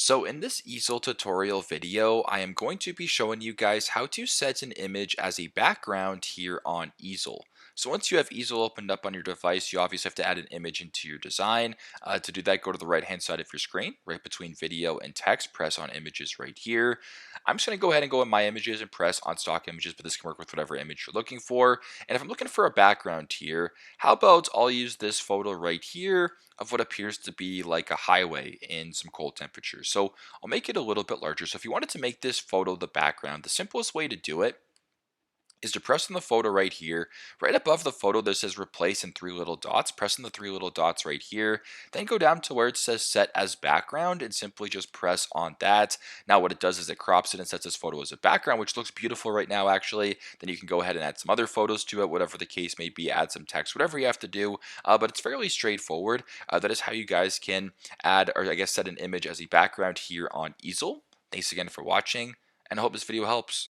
So in this easel tutorial video, I am going to be showing you guys how to set an image as a background here on Easel. So once you have Easel opened up on your device, you obviously have to add an image into your design. To do that, go to the right hand side of your screen, right between video and text, press on images right here. I'm just going to go ahead and go in my images and press on stock images, but this can work with whatever image you're looking for. And if I'm looking for a background here, how about I'll use this photo right here of what appears to be like a highway in some cold temperatures. So I'll make it a little bit larger. So if you wanted to make this photo the background, the simplest way to do it is to press on the photo right here. Right above the photo that says replace in three little dots, press on the three little dots right here, then go down to where it says set as background and simply just press on that. Now what it does is it crops it and sets this photo as a background, which looks beautiful right now actually. Then you can go ahead and add some other photos to it, whatever the case may be, add some text, whatever you have to do, but it's fairly straightforward. That is how you guys can add, or I guess set an image as a background here on Easel. Thanks again for watching, and I hope this video helps.